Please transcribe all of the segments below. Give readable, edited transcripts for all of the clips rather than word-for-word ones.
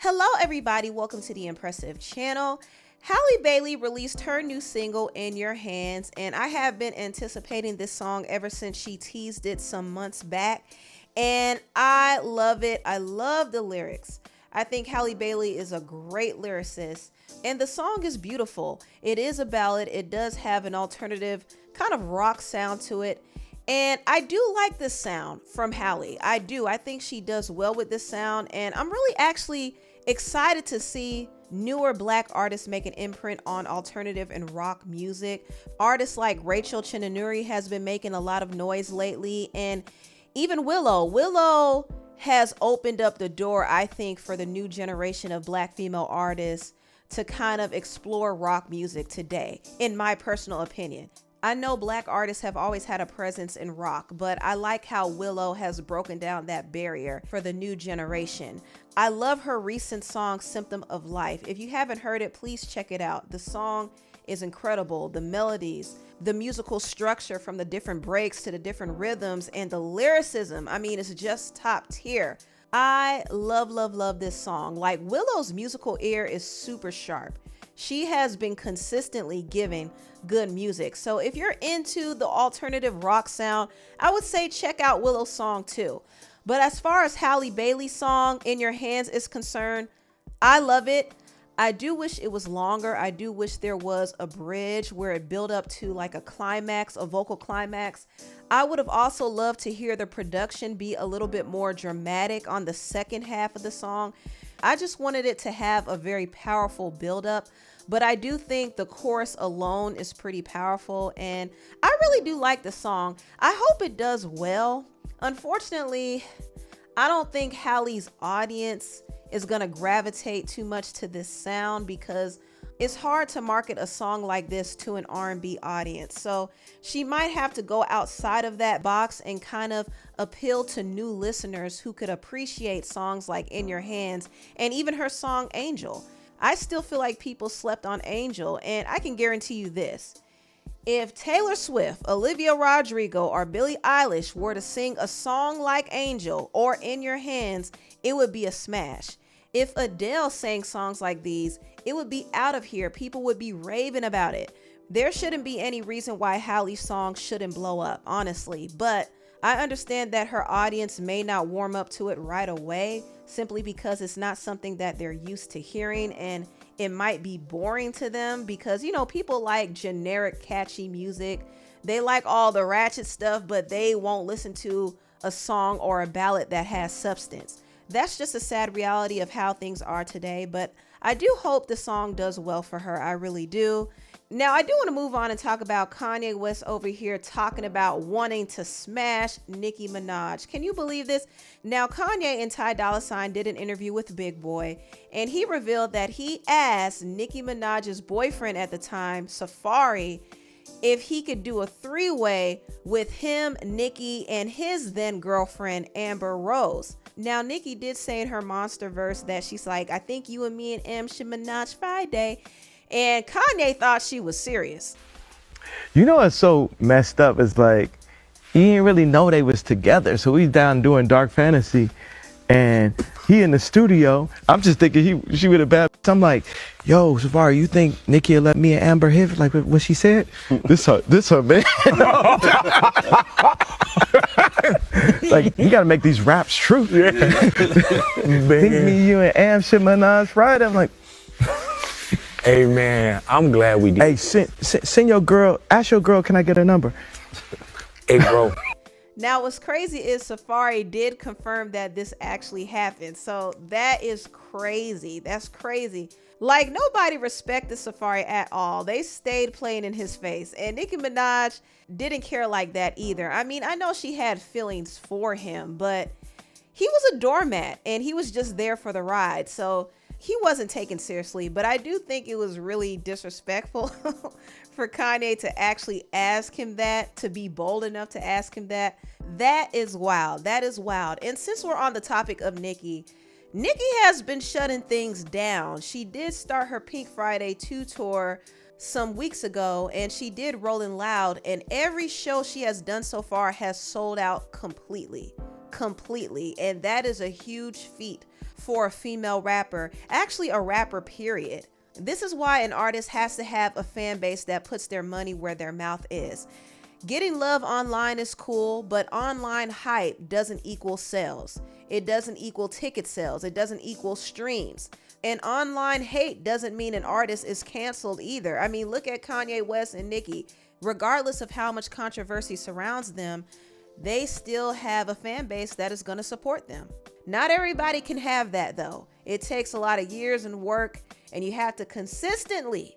Hello everybody, welcome to the Empressive channel. Halle Bailey released her new single, In Your Hands, and I have been anticipating this song ever since she teased it some months back, and I love it. I love the lyrics. I think Halle Bailey is a great lyricist, and the song is beautiful. It is a ballad. It does have an alternative kind of rock sound to it. And I do like this sound from Halle. I do. I think she does well with this sound. And I'm really actually excited to see newer Black artists make an imprint on alternative and rock music. Artists like Rachel Chinanuri has been making a lot of noise lately. And even Willow has opened up the door, I think, for the new generation of Black female artists to kind of explore rock music today, in my personal opinion. I know Black artists have always had a presence in rock, but I like how Willow has broken down that barrier for the new generation. I love her recent song, Symptom of Life. If you haven't heard it, please check it out. The song is incredible. The melodies, the musical structure from the different breaks to the different rhythms, and the lyricism, I mean, it's just top tier. I love this song. Like, Willow's musical ear is super sharp. She has been consistently giving good music. So if you're into the alternative rock sound, I would say check out Willow's song too. But as far as Halle Bailey's song, In Your Hands, is concerned, I love it. I do wish it was longer. I do wish there was a bridge where it built up to like a climax, a vocal climax. I would have also loved to hear the production be a little bit more dramatic on the second half of the song. I just wanted it to have a very powerful buildup, but I do think the chorus alone is pretty powerful, and I really do like the song. I hope it does well. Unfortunately, I don't think Halle's audience is gonna gravitate too much to this sound because it's hard to market a song like this to an R&B audience. So she might have to go outside of that box and kind of appeal to new listeners who could appreciate songs like In Your Hands and even her song Angel. I still feel like people slept on Angel, and I can guarantee you this. If Taylor Swift, Olivia Rodrigo, or Billie Eilish were to sing a song like Angel or In Your Hands, it would be a smash. If Adele sang songs like these, it would be out of here. People would be raving about it. There shouldn't be any reason why Halle's song shouldn't blow up, honestly. But I understand that her audience may not warm up to it right away simply because it's not something that they're used to hearing, and it might be boring to them because, you know, people like generic catchy music. They like all the ratchet stuff, but they won't listen to a song or a ballad that has substance. That's just a sad reality of how things are today, but I do hope the song does well for her. I really do. Now, I do want to move on and talk about Kanye West over here talking about wanting to smash Nicki Minaj. Can you believe this? Now, Kanye and Tyla Ice did an interview with Big Boy, and he revealed that he asked Nicki Minaj's boyfriend at the time, Safari, if he could do a three-way with him, Nicki, and his then girlfriend, Amber Rose. Now, Nicki did say in her monster verse that she's like, I think you and me and M should Minaj Friday. And Kanye thought she was serious. You know what's so messed up is like, he didn't really know they was together. So he's down doing Dark Fantasy and he in the studio. I'm just thinking she would have bad. I'm like, yo, Safari, you think Nicki will let me and Amber hit like what she said? This her man. Like, you gotta make these raps true. Yeah. Think me, you, and Am should Minaj Friday. I'm like, hey man, I'm glad we did. Hey, send your girl, ask your girl, can I get her number? Hey bro. Now, what's crazy is Safari did confirm that this actually happened. So that is crazy. That's crazy. Like, nobody respected Safari at all. They stayed playing in his face. And Nicki Minaj didn't care like that either. I mean, I know she had feelings for him, but he was a doormat and he was just there for the ride. So he wasn't taken seriously. But I do think it was really disrespectful for Kanye to actually ask him that, to be bold enough to ask him that. That is wild. That is wild. And since we're on the topic of Nicki has been shutting things down. She did start her Pink Friday 2 tour some weeks ago, and she did Rolling Loud, and every show she has done so far has sold out completely. completely. And that is a huge feat for a female rapper, actually a rapper, period. This is why an artist has to have a fan base that puts their money where their mouth is. Getting love online is cool, but online hype doesn't equal sales. It doesn't equal ticket sales. It doesn't equal streams. And online hate doesn't mean an artist is canceled either. I mean, look at Kanye West and Nicki. Regardless of how much controversy surrounds them, they still have a fan base that is going to support them. Not everybody can have that, though. It takes a lot of years and work, and you have to consistently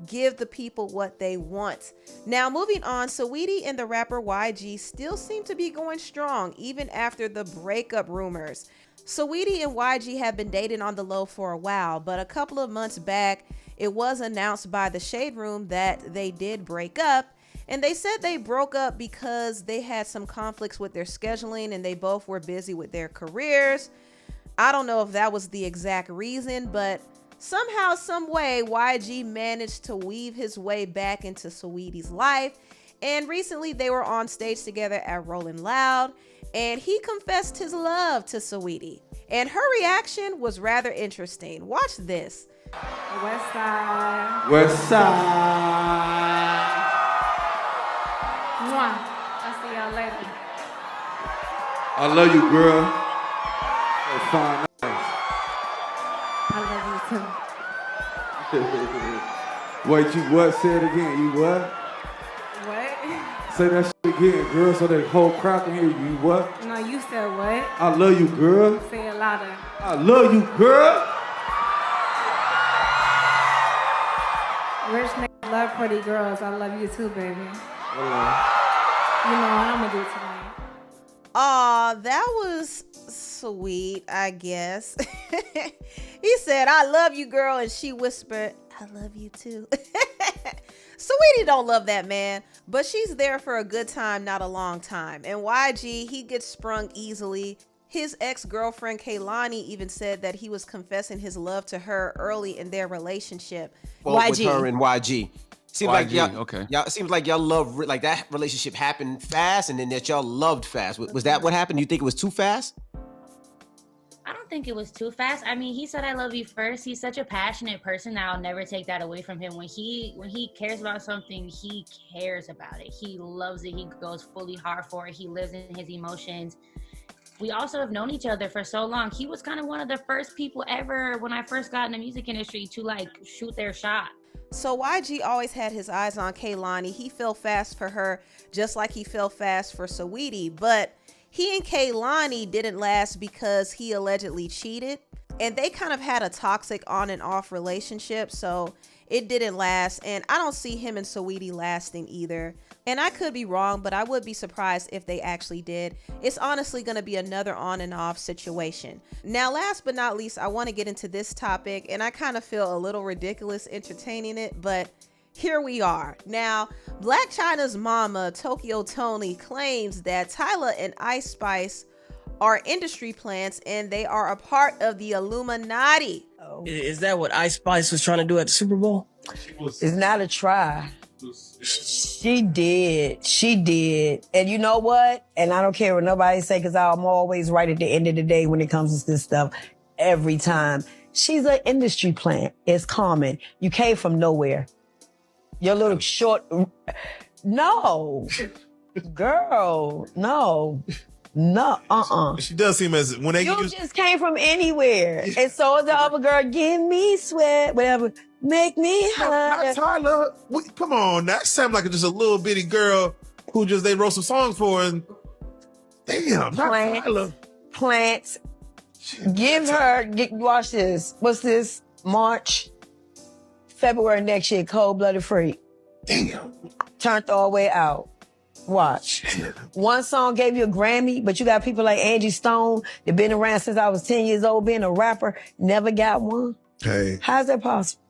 give the people what they want. Now, moving on, Saweetie and the rapper YG still seem to be going strong even after the breakup rumors. Saweetie and YG have been dating on the low for a while, but a couple of months back, it was announced by the Shade Room that they did break up, and they said they broke up because they had some conflicts with their scheduling and they both were busy with their careers. I don't know if that was the exact reason, but somehow, some way, YG managed to weave his way back into Saweetie's life. And recently they were on stage together at Rolling Loud, and he confessed his love to Saweetie. And her reaction was rather interesting. Watch this. West Side. West Side. Mwah. I'll see y'all later. I love you, girl. Oh, fine. I love you too. Wait, you what? Say it again. You what? What? Say that shit again, girl, so the whole crowd can hear you. You what? No, you said what? I love you, girl. Say it louder. I love you, girl. Rich niggas love pretty girls. I love you too, baby. You know what I'm gonna do tonight. Aw, that was sweet, I guess. He said, I love you, girl, and she whispered, I love you too. Saweetie don't love that man, but she's there for a good time, not a long time. And YG, he gets sprung easily. His ex-girlfriend Kaylani even said that he was confessing his love to her early in their relationship. Well, with her and YG. Seems YG, like y'all, okay. It seems like y'all love, like that relationship happened fast, and then that y'all loved fast. Was that what happened? You think it was too fast? I don't think it was too fast. I mean, he said I love you first. He's such a passionate person that I'll never take that away from him. When he cares about something, he cares about it. He loves it. He goes fully hard for it. He lives in his emotions. We also have known each other for so long. He was kind of one of the first people ever, when I first got in the music industry, to like shoot their shot. So YG always had his eyes on Kaylani. He fell fast for her just like he fell fast for Saweetie. But he and Kaylani didn't last because he allegedly cheated. And they kind of had a toxic on and off relationship. So it didn't last. And I don't see him and Saweetie lasting either. And I could be wrong, but I would be surprised if they actually did. It's honestly going to be another on and off situation. Now, last but not least, I want to get into this topic, and I kind of feel a little ridiculous entertaining it, but here we are. Now, Black Chyna's mama, Tokyo Toni, claims that Tyla and Ice Spice are industry plants and they are a part of the Illuminati. Is that what Ice Spice was trying to do at the Super Bowl? It's not a try. She did. And you know what? And I don't care what nobody say, because I'm always right at the end of the day when it comes to this stuff. Every time. She's an industry plant. It's common. You came from nowhere. Your little short... No. Girl, no. No, She does seem as when they You just came from anywhere. And so is the other girl. Give me sweat, whatever. Make me high. Not Tyla. Come on, that sounds like just a little bitty girl who just they wrote some songs for, and damn, not Tyla. Plants. Give her. Watch this. What's this? March, February next year. Cold-blooded freak. Damn. Turned all the way out. Watch. One song gave you a Grammy, but you got people like Angie Stone that been around since I was 10 years old, being a rapper, never got one. Hey. How's that possible?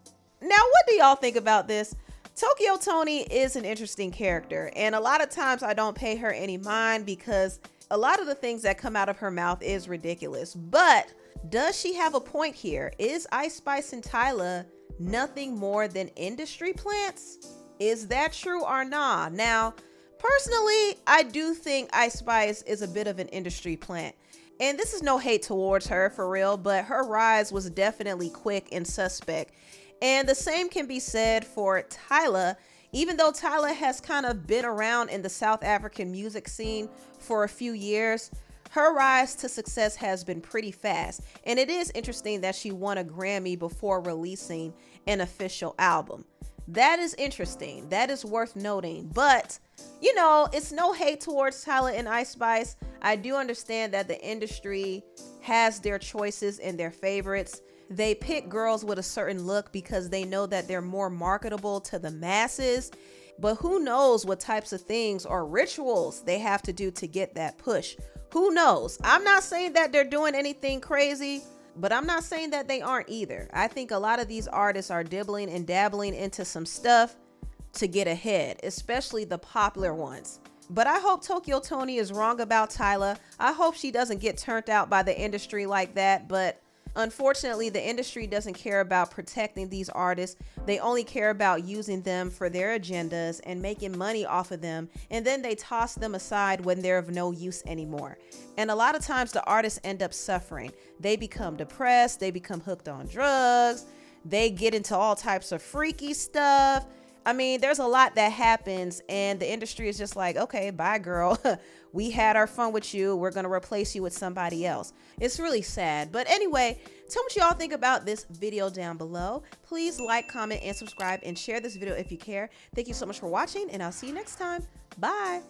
Now, what do y'all think about this? Tokyo Toni is an interesting character, and a lot of times I don't pay her any mind because a lot of the things that come out of her mouth is ridiculous. But does she have a point here? Is Ice Spice and Tyla nothing more than industry plants? Is that true or not? Now, Personally, I do think Ice Spice is a bit of an industry plant. And this is no hate towards her for real, but her rise was definitely quick and suspect. And the same can be said for Tyla, even though Tyla has kind of been around in the South African music scene for a few years. Her rise to success has been pretty fast. And it is interesting that she won a Grammy before releasing an official album. That is interesting. That is worth noting. But, you know, it's no hate towards Tyla and Ice Spice. I do understand that the industry has their choices and their favorites. They pick girls with a certain look because they know that they're more marketable to the masses. But who knows what types of things or rituals they have to do to get that push. Who knows? I'm not saying that they're doing anything crazy, but I'm not saying that they aren't either. I think a lot of these artists are dibbling and dabbling into some stuff to get ahead, especially the popular ones. But I hope Tokyo Toni is wrong about Tyla. I hope she doesn't get turned out by the industry like that. But unfortunately, the industry doesn't care about protecting these artists. They only care about using them for their agendas and making money off of them. And then they toss them aside when they're of no use anymore. And a lot of times the artists end up suffering. They become depressed. They become hooked on drugs. They get into all types of freaky stuff. I mean, there's a lot that happens and the industry is just like, okay, bye girl. We had our fun with you. We're going to replace you with somebody else. It's really sad. But anyway, tell me what y'all think about this video down below. Please like, comment, and subscribe and share this video if you care. Thank you so much for watching and I'll see you next time. Bye.